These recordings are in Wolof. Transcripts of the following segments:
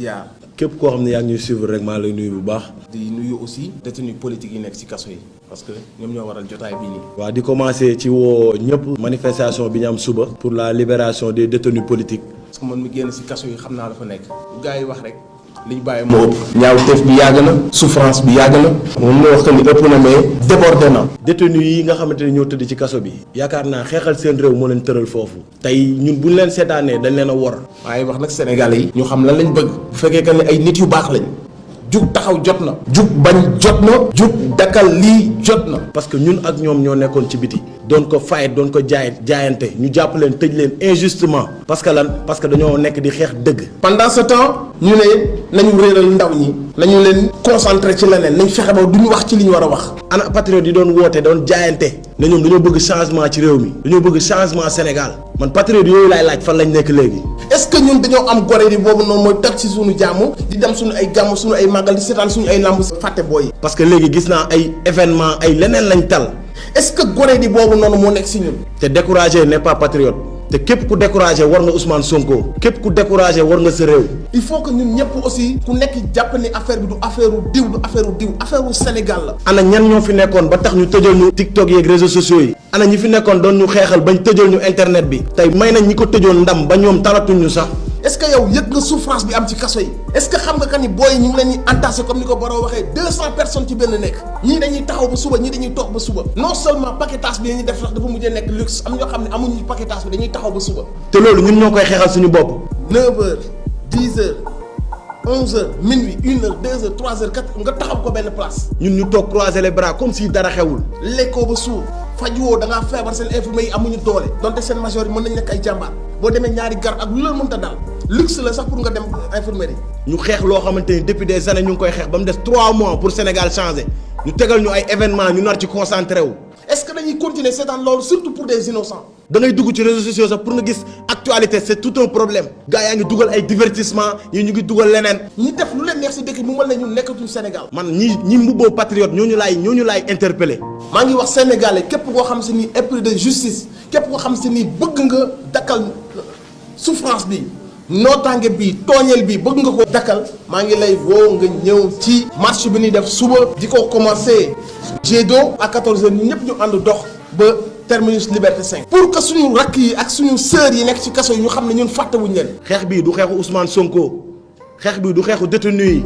yaa képp koo xam ne yaa ngi ñuy suivre rek maa lay nuyu bu baax. di nuyu aussi détenus politiques yi nekk ci kaso yi parce que ñoom ñoo waral jotaay bii nii. waaw di commencer ci woo ñëpp. manifestation bi ñu am suba. pour la libération des détenus politiques. parce que man mi génn ci kaso yi xam naa la fa nekk. bu gars yi wax rek li ñu bàyyi moo ëpp. ñaawteef bi yàgg na. souffrance bi yàgg na. moom la wax que ni ëpp na mais débordé na. détenus yi nga xamante ne ñoo tëdd ci kaso bi. yaakaar naa xeexal seen réew moo leen tëral foofu. tey ñun bu ñu leen seetaanee dañ leen a wor. waaye wax nag Sénégalais yi. ñu xam lan lañ bëgg. bu fekkee que ne ay nit yu baax lañ. jug taxaw jot na. jug bañ jot na. jug dakkal lii jot na. parce que ñun ak ñoom ñoo nekkoon ci biti. doon ko fayet doon ko jaayante ñu jàpp leen tëj leen injustement. parce que lan parce que dañoo nekk di xeex dëgg. pendant ce temps ñu ne nañu réeral ndaw ñi. nañu leen concentré ci leneen nañ fexe ba duñu wax ci li ñu war a wax. ana patriote yi doon woote doon jaayante. ne ñoom dañoo bëgg changement ci réew mi. dañoo bëgg changement Sénégal. man patriote yooyu laay laaj fan lañ nekk léegi. est-ce que ñun dañoo am gore di boobu noonu mooy teg ci suñu jàmm di dem suñu ay gàmm suñu ay màggal di seetaan suñu ay lamb fàtte booy yi. parce que léegi gis naa ay événement ay leneen lañ tal. est-ce que gore di boobu noonu moo nekk si ñun. te découragé n'est pas patriote. te képp ku découragé war nga Ousmane Sonko. képp ku découragé war nga sa réew. il faut que ñun ñëpp aussi ku nekk jàpp ni affaire bi du affaire u diw du affaire u diw affaire u Sénégal la. ana ñan ñoo fi nekkoon ba tax ñu tëjal ñu TikTok yeeg réseaux sociaux yi. ana ñi fi nekkoon doon ñu xeexal bañ tëjal ñu internet bi. tey may nañ ñi ko tëjoon ndam ba ñoom talatuñ ñu sax. est-ce que yow yëg nga souffrance bi am ci kaso yi. est-ce que xam nga que ni booy ñu ngi leen di entassé comme ni ko Baro waxee 200 personnes ci benn nekk. ñii dañuy taxaw ba suba ñii dañuy toog ba suba. non seulement paquetage bi dañuy def sax dafa mujjee nekk luxe am ñoo xam ne amuñu paquetage bi dañuy taxaw ba suba. te loolu ñun ñoo koy xeexal suñu bopp. 9h 10h 11h minuit 1h 2h 3h 4h nga taxaw ko benn place. ñun ñu toog croiser les bras comme si dara xewul. lekkoo ba suur fajwoo da ngaa feebar seen infirmiers yi amuñu doole donte seen major yi mën nañ nekk ay jàmbaar boo demee ñaari garab ak lu leen mënta dal luxe la sax pour nga dem infirmerie. ñu xeex loo xamante ni depuis des années ñu ngi koy xeex ba mu des 3 mois pour Sénégal changer ñu tegal ñu ay événements ñu nar ci concentré wu. est-ce que dañuy continuer seetaan loolu surtout pour des innocents. da ngay dugg ci réseaux sociaux sax pour nga gis actualité c'est tout un problème. gars yaa ngi dugal ay divertissement ñii ñu ngi dugal leneen. ñi def lu leen neex si dëkk bi mu mel ne ñun nekkatuñ Sénégal. man ñi mbubboo patriote ñooñu laay interpellé. maa ngi wax sénégalais képp koo xam si ni épris de justice képp koo xam si ni bëgg nga dakkal souffrance bi nootaange bi tooñeel bi bëgg nga ko dakkal maa ngi lay woo nga ñëw ci marche bi ñuy def suba di ko commencer J2 à 14h ñun ñëpp ñu ànd dox ba terminus Liberté 5. pour que suñu rakk yi ak suñu sœurs yi nekk ci kaso yi ñu xam ne ñun fàttewuñu leen. xeex bii du xeexu Ousmane Sonko xeex bii du xeexu détenu yi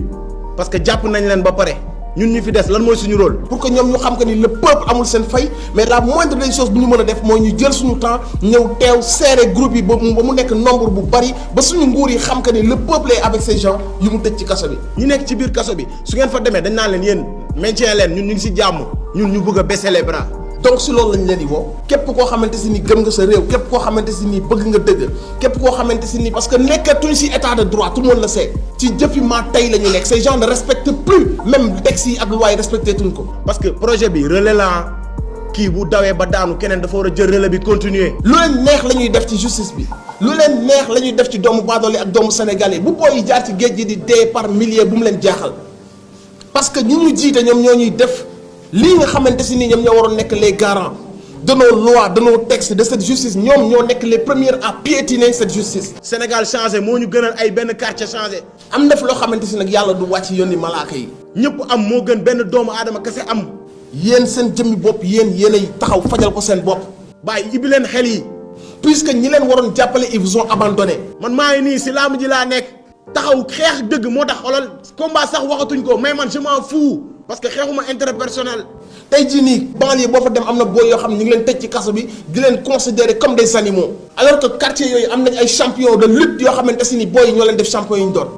parce que jàpp nañ leen ba pare ñun ñu fi des lan mooy suñu rôle. pour que ñoom ñu xam que ni le peuple amul seen fay mais la moindre des choses bu ñu mën a def mooy ñu jël suñu temps ñëw teew serré groupe yi ba mu nekk nombre bu bari ba suñu nguur yi xam que ni le peuple est avec ces gens yu mu tëj ci kaso bi. ñi nekk ci biir kaso bi su ngeen fa demee dañ naan leen yéen maintien leen ñun ñu ngi ci jàmm ñun ñu bëgg a baisser les bras. donc si loolu lañ leen di woo képp koo xamante si ni gëm nga sa réew képp koo xamante si ni bëgg nga dëgg képp koo xamante si ni parce que nekkatuñ si état de droit tout le monde le sait ci jëfi maa tey la ñu nekk ces gens ne respectent plus même textes yi ak loi yi respecté tuñ ko. parce que projet bi relais la kii bu dawee ba daanu keneen dafa war a jël relais bi continuer. lu leen neex la ñuy def ci justice bi lu leen neex la ñuy def ci doomu baadoole ak doomu sénégalais bu booy yi jaar ci géej gi di dee par milliers bu mu leen jaaxal parce que ñi ñu jiite ñoom ñoo ñuy def. lii nga xamante si nii ñoom ñoo waroon nekk les garants de nos lois de nos textes de cette justice ñoom ñoo nekk les premiers à piétiner cette justice. Sénégal changé moo ñu gënal ay benn quartier changé. am na fi loo xamante si nag yàlla du wàcc yónni malaaka yi. ñëpp am moo gën benn doomu aadama kese am. yéen seen jëmmi bopp yéenay taxaw fajal ko seen bopp. bàyyi ibbi leen xel yi. puisque ñi leen waroon jàppale ils vous ont abandonné. man maa ngi nii si laamu ji laa nekk. taxaw xeex dëgg moo tax xoolal combat sax waxatuñ ko mais man je m'en fous parce que xeexuma intérêt personnel. tey jii nii banlieue boo fa dem am na booy yoo xam ne ñu ngi leen tëj ci kaso bi di leen considérer comme des animaux alors que quartier yooyu am nañ ay champion de lutte yoo xamante si ni booy yi ñoo leen def champion yi ñu doon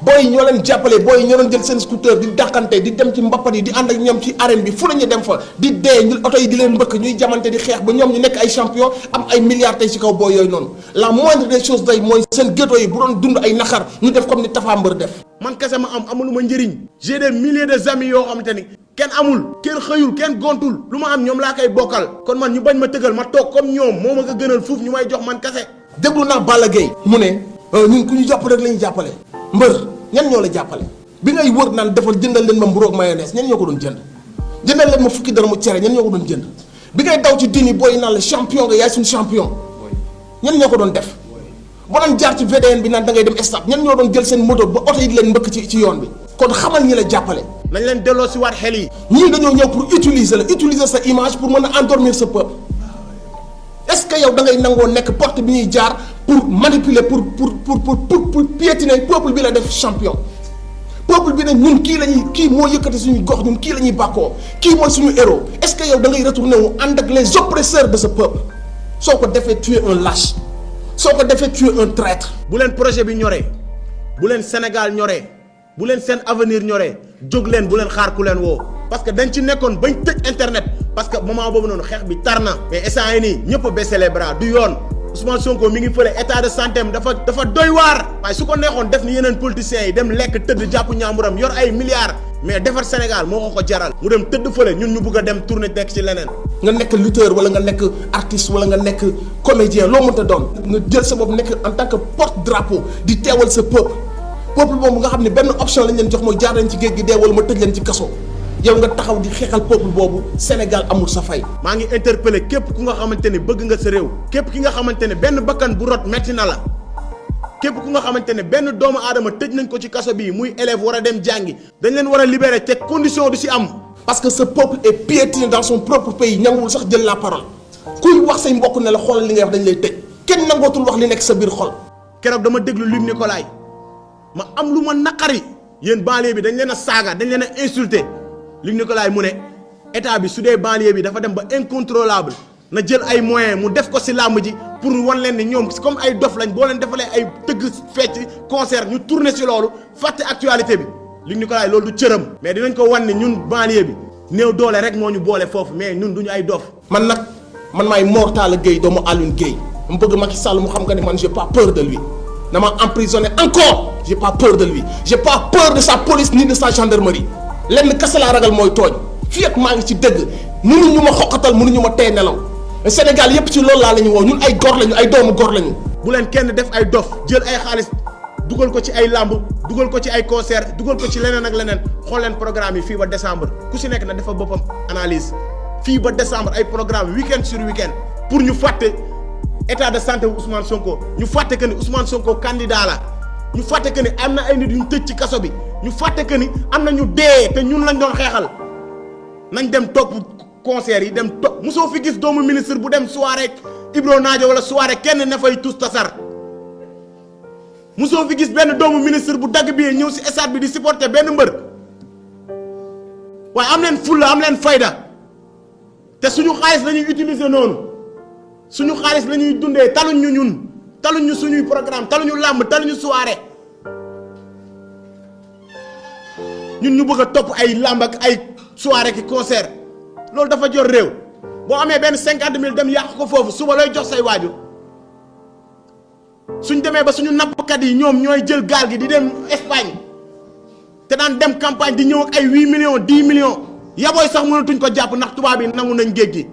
booy yi ñoo leen jàppale booy yi ñoo leen jël seen scooter di dàqante di dem ci mbappat yi di ànd ak ñoom ci arène bi fu la ñu dem fa di dee ñu oto yi di leen mbëkk ñuy jamante di xeex ba ñoom ñu nekk ay champion am ay milliards tey ci kaw booy yooyu noonu la moindre des choses day mooy seen ghetto yi bu doon dund ay naqar ñu def comme ni Tapha Mbeur def. man kese ma am amuluma njëriñ. j'ai des milliers de amis yoo xamante ni kenn amul kenn xëyul kenn gontul lu ma am ñoom laa koy bokkal kon man ñu bañ ma tëgal ma toog comme ñoom moo ma ko gënal fuuf ñu may jox man kese. déglu naa Balla Gaye mu ne ñun ku ñu jàpp rek la ñu jàppale mbër ñan ñoo la jàppale bi ngay wër naan defal jëndal leen ma mburu ak mayonnaise ñan ñoo ko doon jënd jëndal leen ma fukki dërëmu cere ñan ñoo ko doon jënd bi ngay daw ci dini booy naan la champion nga yaay suñu champion ñan ñoo ko doon def ba doon jaar ci VDN bi naan da ngay dem stade ñan ñoo doon jël seen moto ba oto yi di leen mbëkk ci yoon bi. kon xamal ñi la jàppale. nañ leen delloo si waat xel yi. ñii dañoo ñëw pour utiliser sa image pour mën a endormir sa peuple est-ce que yow da ngay nangoo nekk porte bi ñuy jaar pour manipuler pour piétiner peuple bi la def champion. peuple bi ne ñun kii moo yëkkati suñu gox ñun kii la ñuy bàkkoo kii mooy suñu héros est-ce que yow da ngay retourner wu ànd ak les oppresseurs de ce peuple soo ko defee tu es un lâche soo ko defee tu es un traître. bu leen projet bi ñoree bu leen Sénégal ñoree bu leen seen avenir ñoree jóg leen bu leen xaar ku leen woo parce que dañ ci nekkoon bañ tëj internet parce que moment boobu noonu xeex bi tar na mais instant yi nii ñëpp a baissé les bras du yoon. Ousmane Sonko mi ngi fële état de santé am dafa doy waar waaye su ko neexoon def ni yeneen politiciens yi dem lekk tëdd jàpp ñaamuram yor ay milliards mais defar Sénégal moo ko jaral mu dem tëdd fële ñun ñu bëgg a dem tourner nekk ci leneen. nga nekk lutteur wala nga nekk artiste wala nga nekk comédien loo mënta doon nga jël sa bopp nekk en tant que porte drapeau di teewal sa peuple boobu nga xam ne benn option lañ leen jox mooy jaar leen ci géej gi dee wala ma tëj leen ci kaso. yow nga taxaw di xeexal peuple boobu Sénégal amul sa fay. maa ngi interpellé képp ku nga xamante ne bëgg nga sa réew képp ki nga xamante ne benn bakkan bu rot metti na la képp ku nga xamante ne benn doomu aadama tëj nañ ko ci kaso bii muy élève war a dem jàngi dañ leen war a libérer te condition du si am. parce que ce peuple est piétiné dans son propre pays ñanguwul sax jël la parole kuy wax say mbokk ne la xoolal li ngay wax dañ lay tëj kenn nangootul wax li nekk sa biir xol. keroog dama déglu Luc Nicolaï ma am lu ma naqari yéen banlieue bi dañ leen a saaga dañ leen a insulté. Luc Nicolaï mu ne état bi su dee banlieue bi dafa dem ba incontrôlable na jël ay moyens mu def ko ci làmb ji pour wan leen ni ñoom comme ay dof lañ boo leen defalee ay tëgg fecc concert ñu tourner ci loolu fàtte actualité bi Luc Nicolaï loolu du cëram. mais dinañ ko wan ne ñun banlieue bi néew doole rek moo ñu boole foofu mais ñun duñu ay dof. man maay Mor Talla Gueye doomu Alioune Gueye mu bëgg Macky Sall mu xam nga ne man j'ai pas peur de lui na ma emprisonné encore j'ai pas peur de lui j'ai pas peur de sa police ni de sa gendarmerie. lenn kese laa ragal mooy tooñ fii ak maa ngi ci dëgg mënuñu ma xoqatal mënuñu ma tey nelaw Sénégal yépp ci loolu laa la ñu woo ñun ay gor lañu ay doomu gor lañu. bu leen kenn def ay dof jël ay xaalis dugal ko ci ay làmb dugal ko ci ay concert dugal ko ci leneen ak leneen xool leen programme yi fii ba décembre ku si nekk na dafa boppam analyse fii ba décembre ay programme week-end sur week-end pour ñu fàtte état de santé wu Ousmane Sonko ñu fàtte que ni Ousmane Sonko candidat la. ñu fàtte que ni am na ay nit yu ñu tëj ci kaso bi ñu fàtte que ni am na ñu dee te ñun lañ doon xeexal nañ dem topp concert yi dem topp mosoo fi gis doomu ministre bu dem soirée Ibro Naajo wala soirée kenn ne fay tus tasar mosoo fi gis benn doomu ministre bu dagg bi ñëw si stade bi di supporter benn mbër waaye am leen fulla am leen fayda te suñu xaalis la ñuy utiliser noonu suñu xaalis la ñuy dundee taluñ ñu ñun. taluñu suñuy programme taluñu làmb taluñu soirée ñun ñu bëgg a topp ay làmb ak ay soirée ki concert loolu dafa jor réew boo amee benn 50 000 dem yàq ko foofu suba looy jox say waajur suñ demee ba suñu nappkat yi ñoom ñooy jël gaal gi di dem Espagne te daan dem campagne di ñëw ak ay 8 millions 10 millions yabooy sax mënatuñ ko jàpp ndax tubaab yi nangu nañ géej gi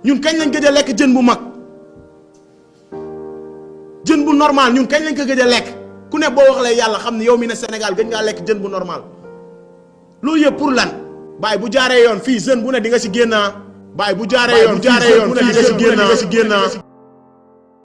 ñun kañ lañ gëj a lekk jën bu mag. jën bu normal ñun kañ lañ ko gëj a lekk ku ne boo waxlee yàlla xam ne yow mi ne Sénégal gëj ngaa lekk jën bu normal loolu yëpp pour lan baay bu jaaree yoon fii jeune bu ne di nga ci génn baay bu jaaree yoon fii jeune bu ne di nga ci génn